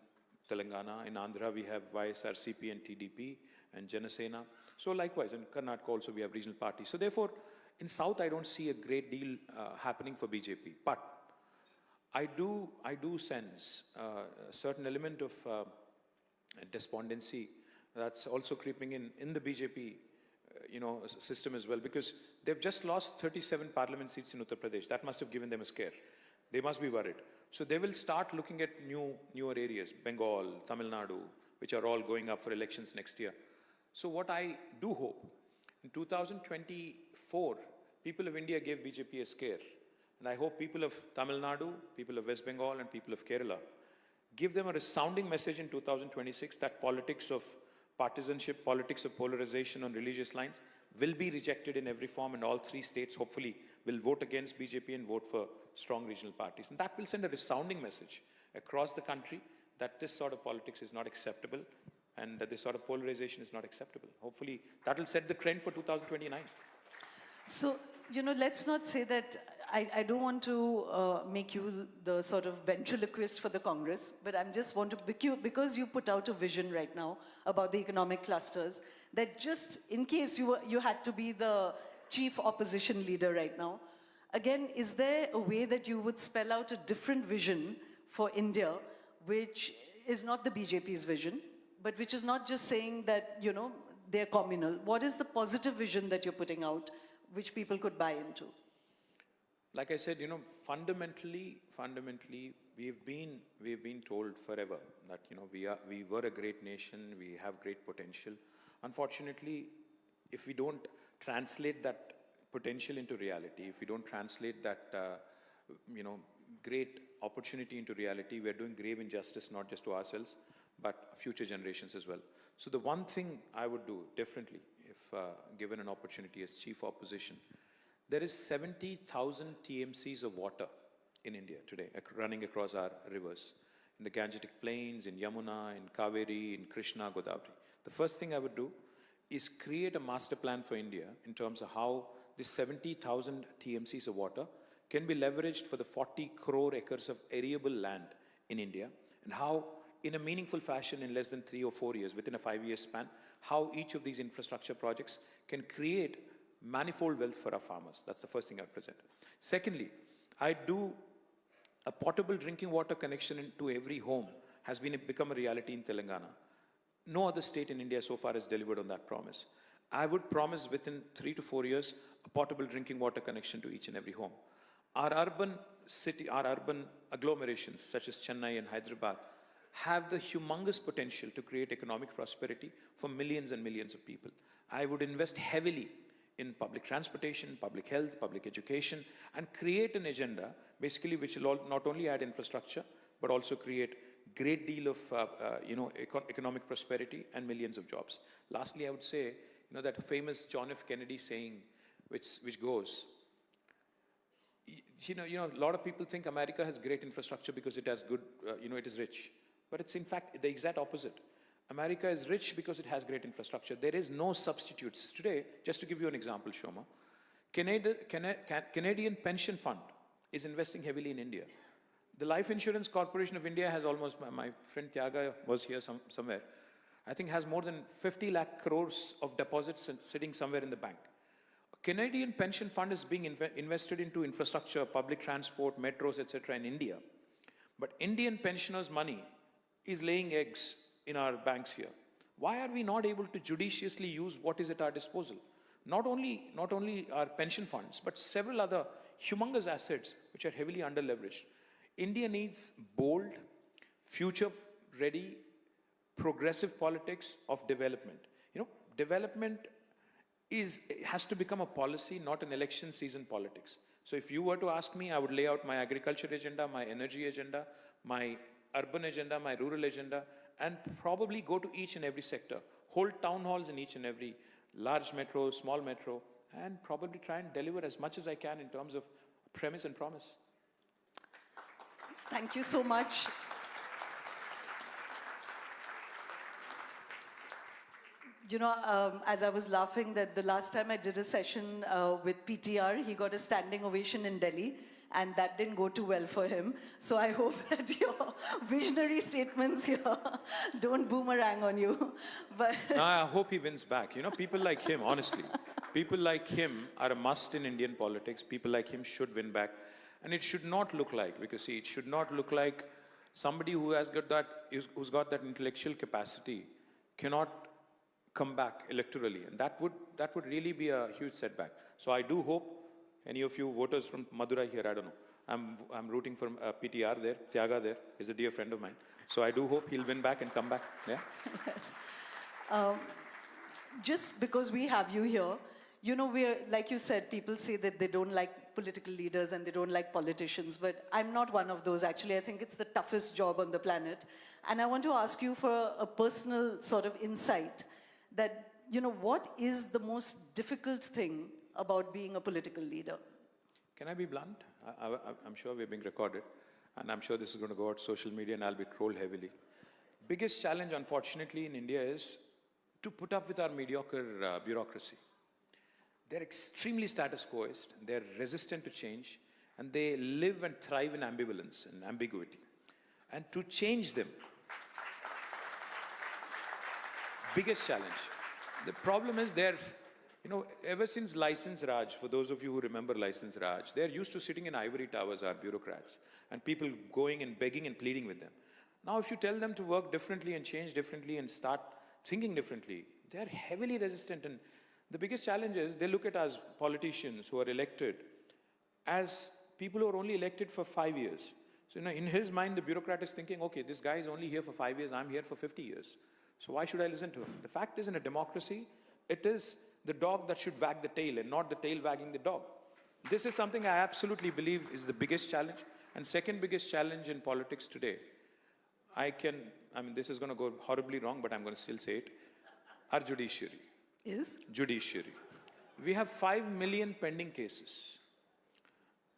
Telangana. In Andhra we have YSRCP and TDP and Janasena. So likewise in Karnataka also we have regional parties. So therefore in South I don't see a great deal happening for BJP. But I do sense a certain element of despondency that's also creeping in the BJP system as well, because they've just lost 37 parliament seats in Uttar Pradesh. That must have given them a scare. They must be worried. So they will start looking at newer areas, Bengal, Tamil Nadu, which are all going up for elections next year. So what I do hope, in 2024, people of India gave BJP a scare. And I hope people of Tamil Nadu, people of West Bengal, and people of Kerala give them a resounding message in 2026 that politics of partisanship, politics of polarization on religious lines will be rejected in every form, and all three states hopefully will vote against BJP and vote for strong regional parties. And that will send a resounding message across the country that this sort of politics is not acceptable and that this sort of polarization is not acceptable. Hopefully that will set the trend for 2029. So, let's not say that, I don't want to make you the sort of ventriloquist for the Congress, but I just want to, because you put out a vision right now about the economic clusters, that just in case you had to be the chief opposition leader right now, again, is there a way that you would spell out a different vision for India, which is not the BJP's vision, but which is not just saying that, you know, they're communal? What is the positive vision that you're putting out, which people could buy into? Like I said, you know, fundamentally, we've been told forever that, you know, we were a great nation, we have great potential. Unfortunately, if we don't translate that potential into reality, if we don't translate that, you know, great opportunity into reality, we're doing grave injustice, not just to ourselves, but future generations as well. So the one thing I would do differently, if given an opportunity as chief opposition, there is 70,000 TMCs of water in India today, running across our rivers, in the Gangetic Plains, in Yamuna, in Kaveri, in Krishna, Godavari. The first thing I would do is create a master plan for India in terms of how this 70,000 TMCs of water can be leveraged for the 40 crore acres of arable land in India, and how, in a meaningful fashion, in less than 3 or 4 years, within a 5-year span, how each of these infrastructure projects can create manifold wealth for our farmers. That's the first thing I'd present. Secondly, I do a potable drinking water connection into every home has become a reality in Telangana. No other state in India so far has delivered on that promise. I would promise within 3 to 4 years, a potable drinking water connection to each and every home. Our urban agglomerations, such as Chennai and Hyderabad, have the humongous potential to create economic prosperity for millions and millions of people. I would invest heavily in public transportation, public health, public education, and create an agenda, basically, which will not only add infrastructure, but also create great deal of economic prosperity and millions of jobs. Lastly, I would say, you know, that famous John F. Kennedy saying, which goes, a lot of people think America has great infrastructure because it has good, it is rich. But it's in fact the exact opposite. America is rich because it has great infrastructure. There is no substitutes. Today, just to give you an example, Shoma, Canadian Pension Fund is investing heavily in India. The Life Insurance Corporation of India has almost, my friend Tyaga was here somewhere, I think has more than 50 lakh crores of deposits sitting somewhere in the bank. A Canadian pension fund is being invested into infrastructure, public transport, metros, etc. in India. But Indian pensioners' money is laying eggs in our banks here. Why are we not able to judiciously use what is at our disposal? Not only our pension funds, but several other humongous assets which are heavily under-leveraged. India needs bold, future-ready, progressive politics of development. You know, development has to become a policy, not an election season politics. So if you were to ask me, I would lay out my agriculture agenda, my energy agenda, my urban agenda, my rural agenda, and probably go to each and every sector, hold town halls in each and every large metro, small metro, and probably try and deliver as much as I can in terms of premise and promise. Thank you so much. You know, as I was laughing that the last time I did a session with PTR, he got a standing ovation in Delhi, and that didn't go too well for him. So I hope that your visionary statements here don't boomerang on you. But no, I hope he wins back. You know, people like him, honestly, people like him are a must in Indian politics. People like him should win back. And it should not look like, because see, it should not look like somebody who has got that, who's got that intellectual capacity cannot come back electorally. And that would really be a huge setback. So I do hope any of you voters from Madurai here, I don't know, I'm rooting for PTR there, Tyaga there, is a dear friend of mine. So I do hope he'll win back and come back, yeah? Yes. Just because we have you here, you know, we're, like you said, people say that they don't like political leaders and they don't like politicians, but I'm not one of those, actually. I think it's the toughest job on the planet. And I want to ask you for a personal sort of insight that, you know, what is the most difficult thing about being a political leader? Can I be blunt? I'm sure we're being recorded, and I'm sure this is going to go out social media and I'll be trolled heavily. Biggest challenge, unfortunately, in India is to put up with our mediocre bureaucracy. They're extremely status quoist, they're resistant to change, And they live and thrive in ambivalence and ambiguity. And to change them, biggest challenge. The problem is ever since License Raj, for those of you who remember License Raj, they're used to sitting in ivory towers, our bureaucrats, and people going and begging and pleading with them. Now, if you tell them to work differently and change differently and start thinking differently, they're heavily resistant. And the biggest challenge is they look at us politicians who are elected as people who are only elected for 5 years. So, in his mind, the bureaucrat is thinking, okay, this guy is only here for 5 years, I'm here for 50 years. So why should I listen to him? The fact is, in a democracy, it is the dog that should wag the tail and not the tail wagging the dog. This is something I absolutely believe is the biggest challenge. And second biggest challenge in politics today, this is going to go horribly wrong, but I'm going to still say it, our judiciary. Is? Judiciary. We have 5 million pending cases.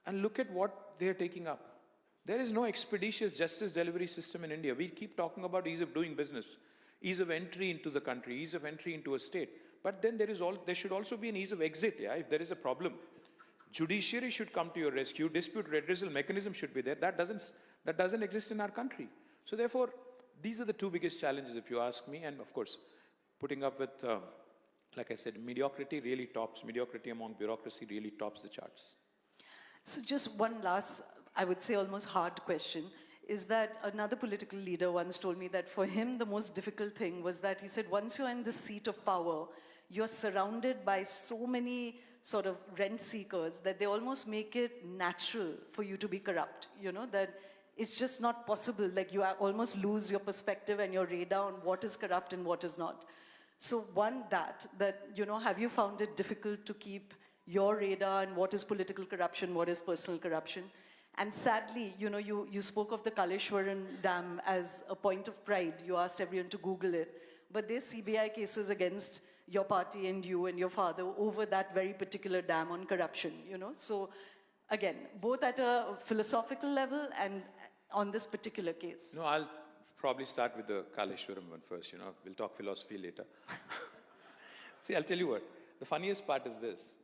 And look at what they are taking up. There is no expeditious justice delivery system in India. We keep talking about ease of doing business, ease of entry into the country, ease of entry into a state. But then there should also be an ease of exit, if there is a problem. Judiciary should come to your rescue, dispute redressal mechanism should be there. That doesn't exist in our country. So therefore, these are the two biggest challenges, if you ask me. And of course, putting up with, like I said, mediocrity among bureaucracy really tops the charts. So just one last, I would say almost hard question, is that another political leader once told me that for him, the most difficult thing was that he said, once you're in the seat of power, you're surrounded by so many sort of rent seekers that they almost make it natural for you to be corrupt, that it's just not possible. Like you almost lose your perspective and your radar on what is corrupt and what is not. So have you found it difficult to keep your radar on what is political corruption, what is personal corruption? And sadly, you spoke of the Kaleshwaram Dam as a point of pride. You asked everyone to Google it. But there's CBI cases against your party and you and your father over that very particular dam on corruption, So again, both at a philosophical level and on this particular case. No, I'll probably start with the Kaleshwaram one first, We'll talk philosophy later. See, I'll tell you what. The funniest part is this.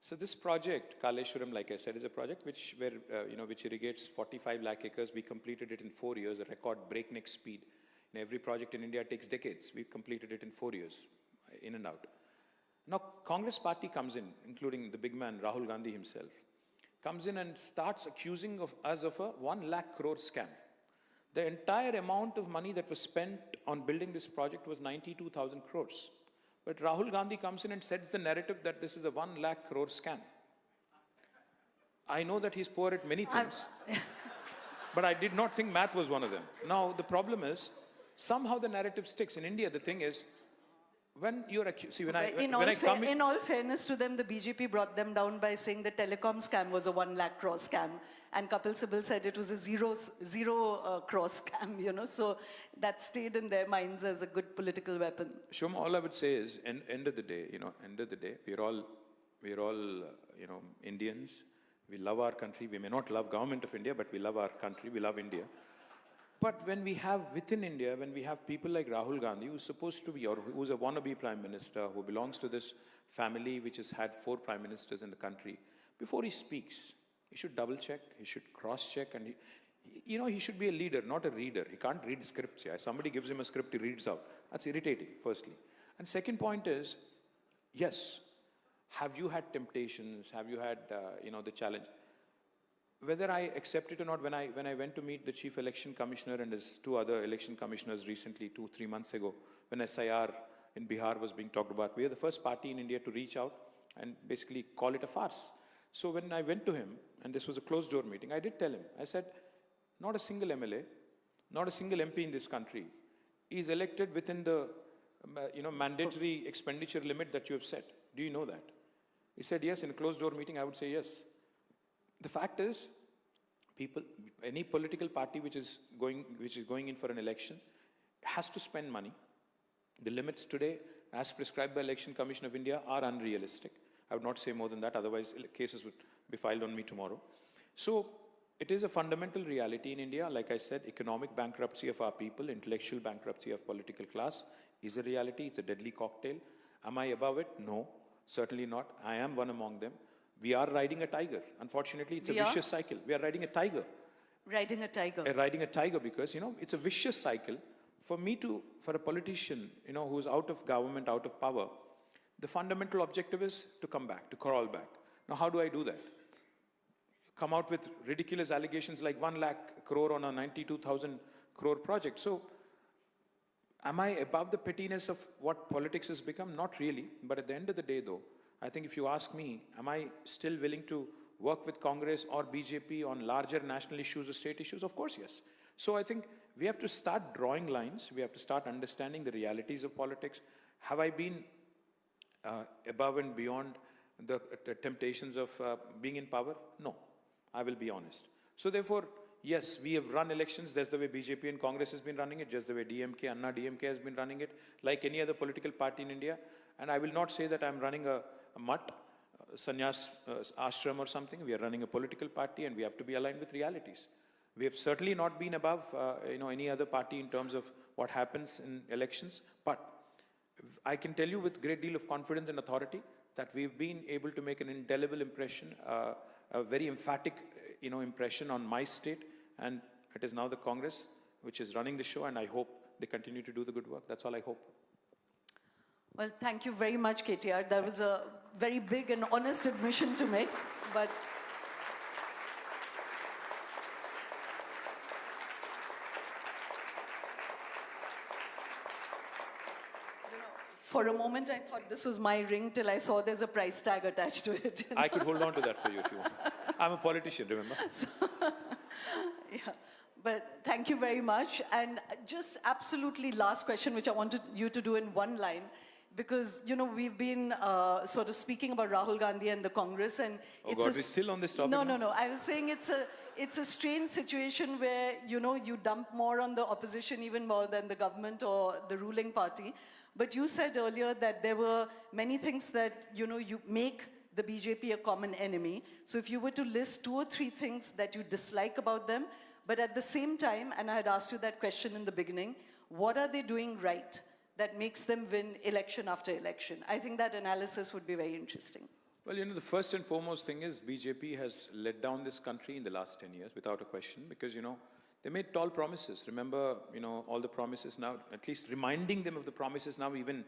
So this project, Kaleshwaram, like I said, is a project which irrigates 45 lakh acres. We completed it in 4 years, a record breakneck speed. In every project in India takes decades. We completed it in 4 years, in and out. Now, Congress party comes in, including the big man, Rahul Gandhi himself, comes in and starts accusing us of a 1 lakh crore scam. The entire amount of money that was spent on building this project was 92,000 crores. But Rahul Gandhi comes in and sets the narrative that this is a 1 lakh crore scam. I know that he's poor at many things, but I did not think math was one of them. Now, the problem is, somehow the narrative sticks. In India, the thing is, when you're accused, see, in all fairness to them, the BJP brought them down by saying the telecom scam was a 1 lakh crore scam. And Kapil Sibal said it was a zero crore scam, so that stayed in their minds as a good political weapon. Shoma, all I would say is, end of the day, we're all, Indians. We love our country. We may not love government of India, but we love our country. We love India. But when we have within India, when we have people like Rahul Gandhi, who's supposed to be, or who's a wannabe prime minister, who belongs to this family which has had 4 prime ministers in the country, before he speaks, he should double check, he should cross check, and he should be a leader, not a reader. He can't read scripts. Yeah? Somebody gives him a script, he reads out. That's irritating, firstly. And second point is, yes, have you had temptations? Have you had, the challenge? Whether I accept it or not, when I went to meet the Chief Election Commissioner and his 2 other election commissioners recently, 2-3 months ago, when SIR in Bihar was being talked about, we are the first party in India to reach out and basically call it a farce. So when I went to him, and this was a closed-door meeting, I did tell him, I said, not a single MLA, not a single MP in this country is elected within the mandatory expenditure limit that you have set. Do you know that? He said, yes. In a closed-door meeting, I would say yes. The fact is, any political party which is going in for an election has to spend money. The limits today, as prescribed by Election Commission of India, are unrealistic. I would not say more than that, otherwise cases would be filed on me tomorrow. So it is a fundamental reality in India. Like I said, economic bankruptcy of our people, intellectual bankruptcy of political class is a reality. It's a deadly cocktail. Am I above it? No, certainly not. I am one among them. We are riding a tiger. Unfortunately, it's a vicious cycle. We are riding a tiger. Riding a tiger. Riding a tiger because, it's a vicious cycle. For a politician, who's out of government, out of power, the fundamental objective is to come back, to crawl back. Now, how do I do that? Come out with ridiculous allegations like 1 lakh crore on a 92,000 crore project. So, am I above the pettiness of what politics has become? Not really. But at the end of the day, though, I think if you ask me, am I still willing to work with Congress or BJP on larger national issues or state issues? Of course, yes. So I think we have to start drawing lines. We have to start understanding the realities of politics. Have I been above and beyond the temptations of being in power? No, I will be honest. So therefore, yes, we have run elections. That's the way BJP and Congress has been running it, just the way DMK, Anna DMK has been running it, like any other political party in India. And I will not say that I'm running a mutt, sannyas ashram or something. We are running a political party and we have to be aligned with realities. We have certainly not been above any other party in terms of what happens in elections. But I can tell you with great deal of confidence and authority that we've been able to make an indelible impression, a very emphatic impression on my state. And it is now the Congress which is running the show, and I hope they continue to do the good work. That's all I hope. Well, thank you very much, KTR. That was a very big and honest admission to make, but for a moment I thought this was my ring till I saw there's a price tag attached to it. I could hold on to that for you if you want. I'm a politician, remember? So, yeah. But thank you very much. And just absolutely last question, which I wanted you to do in one line. Because, we've been sort of speaking about Rahul Gandhi and the Congress, and we're still on this topic? No. I was saying it's a strange situation where, you dump more on the opposition even more than the government or the ruling party. But you said earlier that there were many things that, you make the BJP a common enemy. So if you were to list 2 or 3 things that you dislike about them, but at the same time, and I had asked you that question in the beginning, what are they doing right that makes them win election after election? I think that analysis would be very interesting. Well, the first and foremost thing is BJP has led down this country in the last 10 years, without a question, because, they made tall promises. Remember, all the promises now, at least reminding them of the promises now, even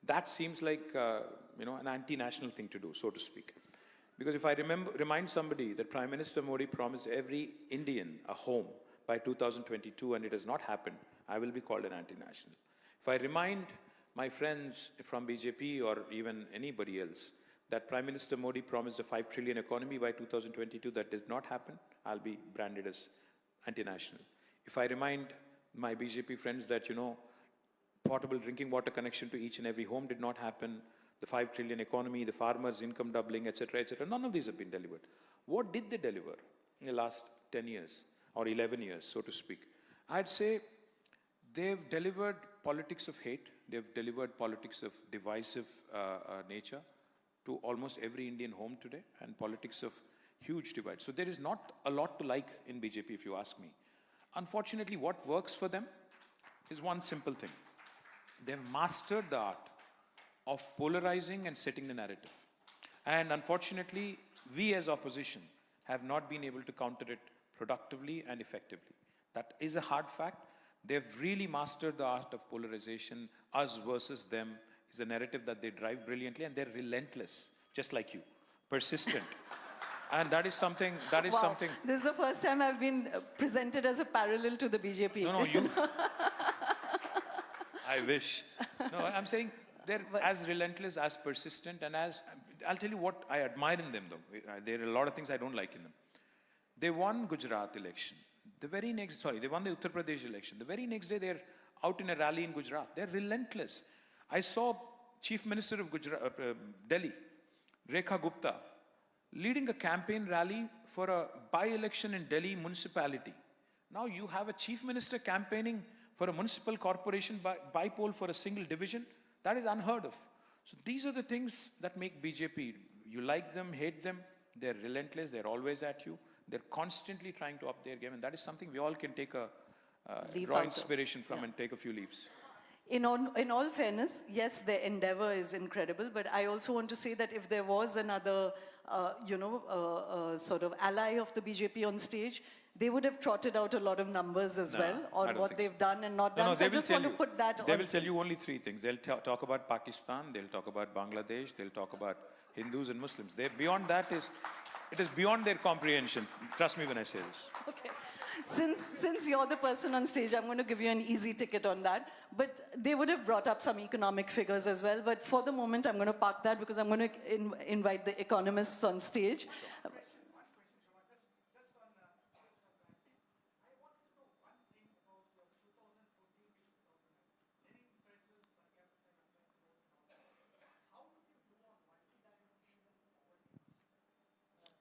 that seems like, an anti-national thing to do, so to speak. Because if I remind somebody that Prime Minister Modi promised every Indian a home by 2022 and it has not happened, I will be called an anti-national. If I remind my friends from BJP or even anybody else that Prime Minister Modi promised a 5 trillion economy by 2022, that did not happen, I'll be branded as anti-national. If I remind my BJP friends that, portable drinking water connection to each and every home did not happen, the 5 trillion economy, the farmers' income doubling, etc., none of these have been delivered. What did they deliver in the last 10 years or 11 years, so to speak? I'd say they've delivered politics of hate. They've delivered politics of divisive nature to almost every Indian home today, and politics of huge divide. So there is not a lot to like in BJP, if you ask me. Unfortunately, what works for them is one simple thing. They've mastered the art of polarizing and setting the narrative. And unfortunately, we as opposition have not been able to counter it productively and effectively. That is a hard fact. They've really mastered the art of polarization. Us versus them is a narrative that they drive brilliantly, and they're relentless, just like you, persistent. And that is something, something. This is the first time I've been presented as a parallel to the BJP. No, you. I wish. No, I'm saying they're as relentless, as persistent, and I'll tell you what I admire in them, though. There are a lot of things I don't like in them. They won Gujarat election. They won the Uttar Pradesh election. The very next day, they're out in a rally in Gujarat. They're relentless. I saw Chief Minister of Delhi, Rekha Gupta, leading a campaign rally for a by-election in Delhi municipality. Now you have a Chief Minister campaigning for a municipal corporation by-poll for a single division. That is unheard of. So these are the things that make BJP. You like them, hate them, they're relentless, they're always at you. They're constantly trying to up their game, and that is something we all can take draw inspiration from and take a few leaves. In all fairness, yes, their endeavor is incredible, but I also want to say that if there was another sort of ally of the BJP on stage, they would have trotted out a lot of numbers as well on what they've done and not done. So I just want to put that on. They will tell you only three things. They'll talk about Pakistan, they'll talk about Bangladesh, they'll talk about Hindus and Muslims. Beyond that it is beyond their comprehension. Trust me when I say this. Okay. Since you're the person on stage, I'm going to give you an easy ticket on that. But they would have brought up some economic figures as well. But for the moment, I'm going to park that because I'm going to invite the economists on stage.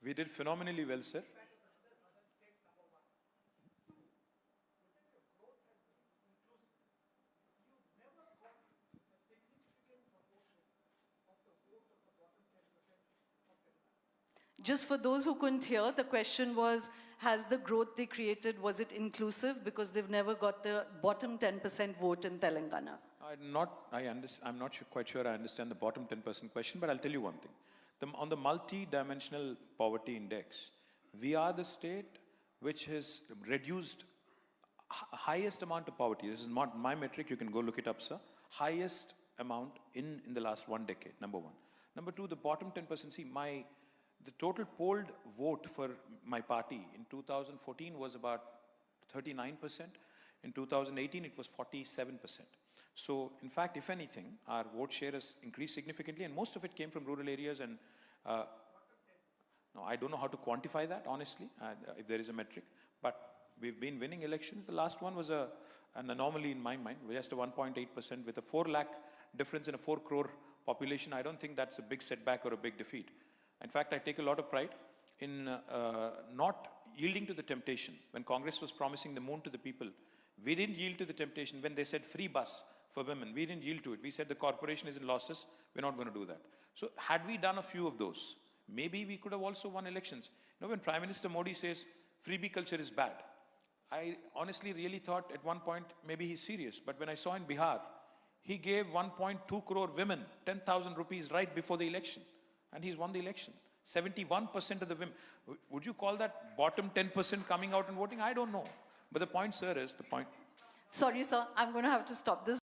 We did phenomenally well, sir. Just for those who couldn't hear, the question was, has the growth they created, was it inclusive? Because they've never got the bottom 10% vote in Telangana. I'm not quite sure I understand the bottom 10% question, but I'll tell you one thing. On the multi-dimensional poverty index, we are the state which has reduced highest amount of poverty. This is not my metric, you can go look it up, sir. Highest amount in the last 1 decade, number one. Number two, the bottom 10%, see, the total polled vote for my party in 2014 was about 39%. In 2018, it was 47%. So, in fact, if anything, our vote share has increased significantly, and most of it came from rural areas. And no, I don't know how to quantify that, honestly, if there is a metric. But we've been winning elections. The last one was an anomaly in my mind, just a 1.8% with a 4 lakh difference in a 4 crore population. I don't think that's a big setback or a big defeat. In fact, I take a lot of pride in not yielding to the temptation. When Congress was promising the moon to the people, we didn't yield to the temptation. When they said free bus for women, we didn't yield to it. We said the corporation is in losses, we're not going to do that. So had we done a few of those, maybe we could have also won elections. You know, when Prime Minister Modi says freebie culture is bad, I honestly really thought at one point maybe he's serious. But when I saw in Bihar, he gave 1.2 crore women 10,000 rupees right before the election. And he's won the election. 71% of the women. Would you call that bottom 10% coming out and voting? I don't know. But the point, sir, is the point. Sorry, sir. I'm going to have to stop this.